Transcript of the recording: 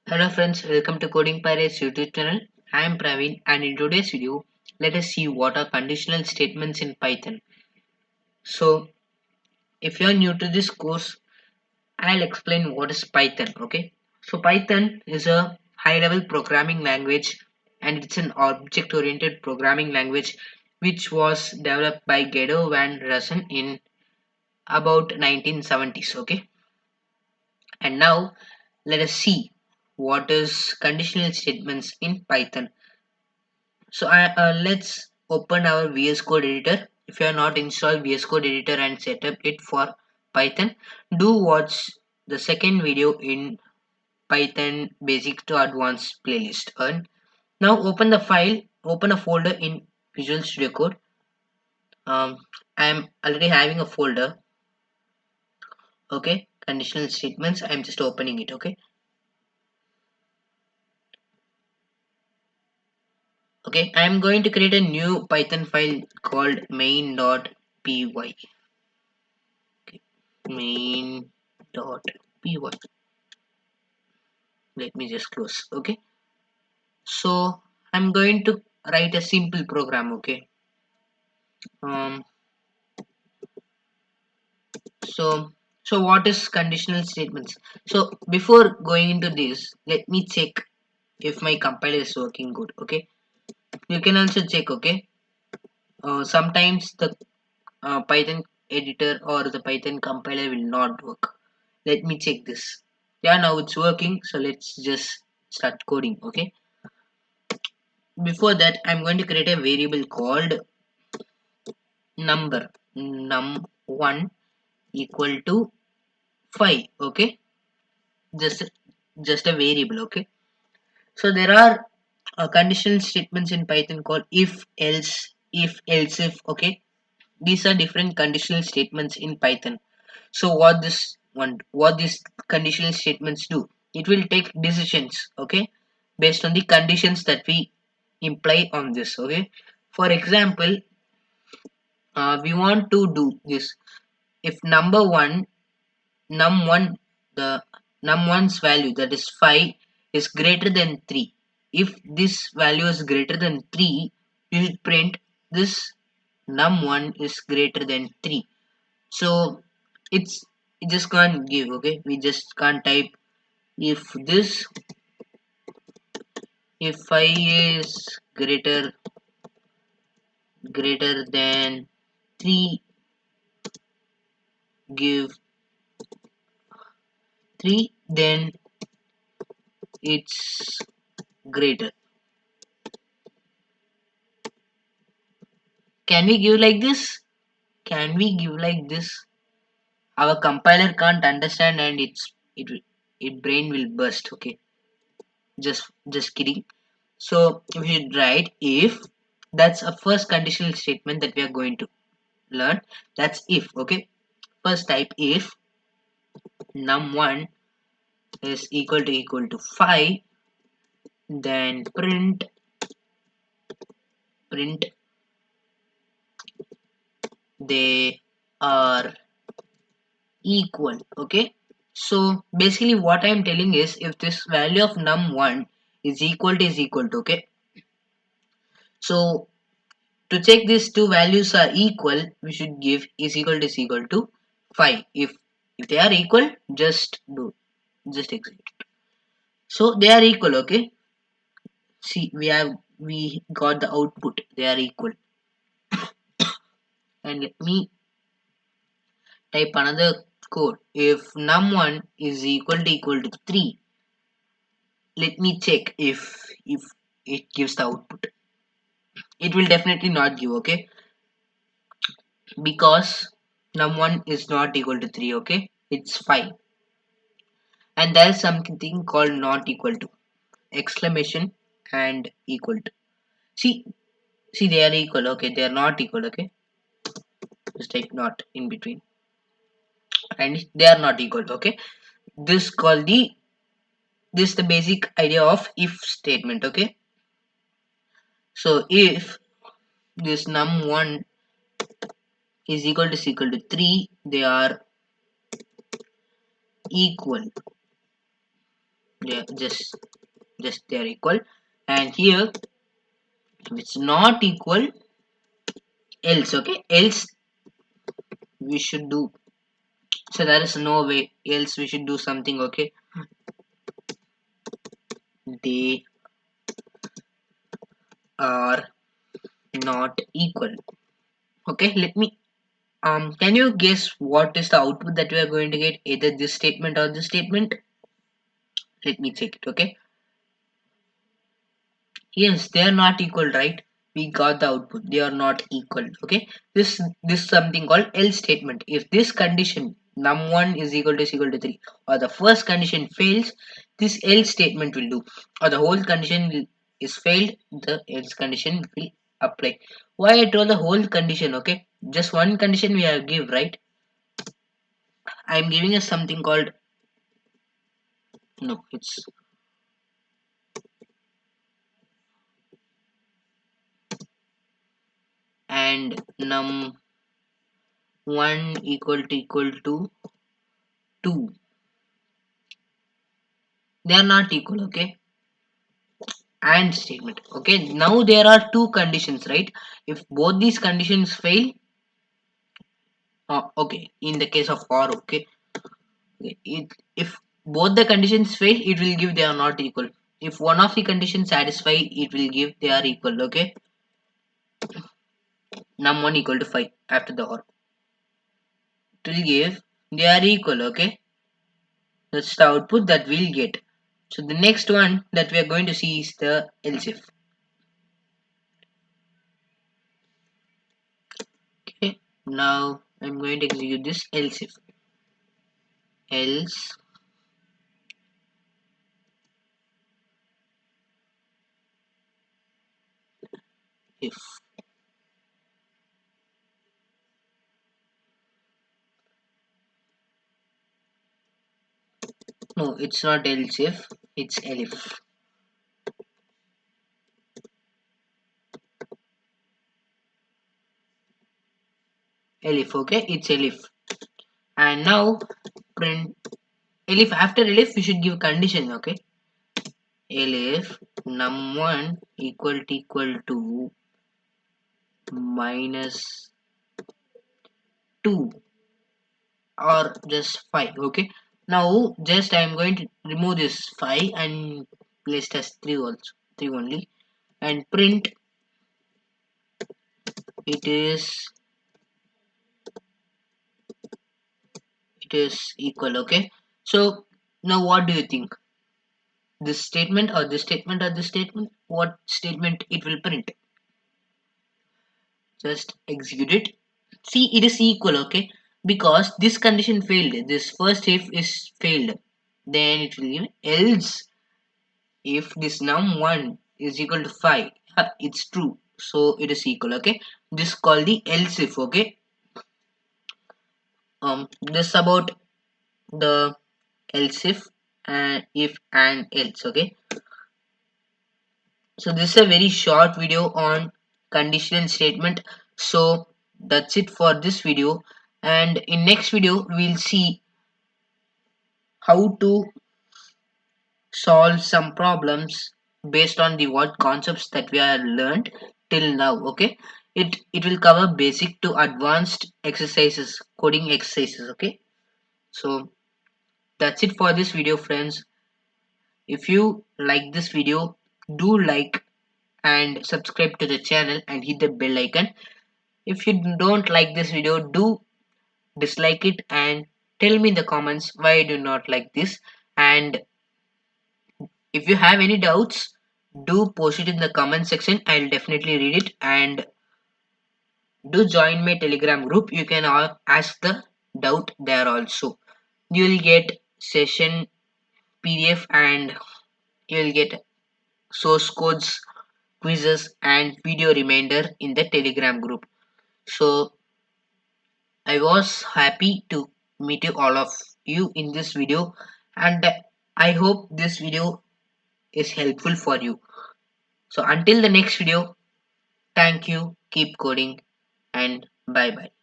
Hello friends, welcome to Coding Pirates YouTube channel. I am Pravin and in today's video, let us see what are conditional statements in Python. So, if you are new to this course, I'll explain what is Python, okay? So, Python is a high-level programming language and it's an object-oriented programming language which was developed by Guido van Rossum in about 1970s, okay? And now, let us see what is conditional statements in Python. So let's open our VS Code editor. If you are not installed VS Code editor and set up it for Python, do watch the second video in Python basic to advanced playlist. And now open the file, open a folder in Visual Studio Code. I am already having a folder. Okay, conditional statements. I am just opening it. Okay. Okay, I am going to create a new Python file called main.py. Okay, main.py. Let me just close. Okay, so I'm going to write a simple program. Okay, um, so what is conditional statements? So before going into this, let me check if my compiler is working good. Okay, you can also check. Okay, sometimes the Python editor or the Python compiler will not work. Let me check this. Yeah, now it's working. So let's just start coding. Okay. Before that, I'm going to create a variable called number num1 equal to 5. Okay. Just a variable. Okay. So there are conditional statements in Python called if else if. Okay. These are different conditional statements in Python. So what these conditional statements do, it will take decisions, okay, based on the conditions that we imply on this. Okay, for example, we want to do this. If number one num1 the num1's value, that is 5, is greater than 3, if this value is greater than 3, you should print this num1 is greater than 3. So it's it just can't give. Okay, we just can't type if this, if I is greater than 3, give 3, then it's greater. Can we give like this? Can we give like this? Our compiler can't understand and it brain will burst. Okay, just kidding. So we should write if. That's a first conditional statement that we are going to learn. That's if. Okay, first type if num1 is equal to 5, then print they are equal. Okay, so basically what I am telling is, if this value of num1 is equal to okay, so to check these two values are equal, we should give is equal to 5. If they are equal, just execute. So they are equal. Okay, see, we got the output, they are equal. And let me type another code. If num1 is equal to 3, let me check if it gives the output. It will definitely not give. Okay, because num1 is not equal to 3. Okay, it's 5. And there is something called not equal to, exclamation and equal to. See, they are equal. Okay, they are not equal. Okay, just type not in between, and they are not equal. Okay, this called the this is the basic idea of if statement. Okay, so if this num1 is equal to 3, they are equal. they are just they are equal. And here if it's not equal, else, okay, else we should do, so there is no way else we should do something, okay, they are not equal. Okay, let me can you guess what is the output that we are going to get, either this statement or this statement? Let me check it. Okay, yes, they are not equal, right? We got the output, they are not equal. Okay, this is something called else statement. If this condition num1 is equal to 3, or the first condition fails, this else statement will do, or the whole condition is failed, the else condition will apply. Why I told the whole condition? Okay, just one condition we have give, right? I'm giving us something called, no, it's and num1 equal to 2. They are not equal. Okay, and statement. Okay, now there are two conditions, right? If both these conditions fail, okay, in the case of or, okay, if both the conditions fail, it will give they are not equal. If one of the conditions satisfy, it will give they are equal. Okay, num1 equal to 5 after the or, it will give they are equal. Okay, that's the output that we'll get. So the next one that we are going to see is the else if. Okay, now I'm going to execute this else if. Else if, no, it's not else if, it's elif. Elif, okay, it's elif. And now print elif. After elif we should give condition. Okay, elif num1 equal to minus 2 or just 5. Okay, now just I'm going to remove this 5 and place it as 3 also, 3 only, and print it is equal. Okay, so now what do you think, this statement or this statement or this statement, what statement it will print? Just execute it. See, it is equal. Okay, because this condition failed, this first if is failed, then it will give else if this num1 is equal to 5, it's true, so it is equal. Okay, this called the else if. Okay, this about the else if and else. Okay, so this is a very short video on conditional statement. So that's it for this video, and in next video we'll see how to solve some problems based on the what concepts that we have learned till now. Okay, it will cover basic to advanced exercises, coding exercises. Okay, so that's it for this video, friends. If you like this video, do like and subscribe to the channel and hit the bell icon. If you don't like this video, do dislike it and tell me in the comments why you do not like this. And if you have any doubts, do post it in the comment section. I'll definitely read it. And do join my telegram group. You can ask the doubt there also. You will get session PDF and you will get source codes, quizzes and video reminder in the telegram group. So I was happy to meet you all of you in this video, and I hope this video is helpful for you. So until the next video, thank you, keep coding, and bye bye.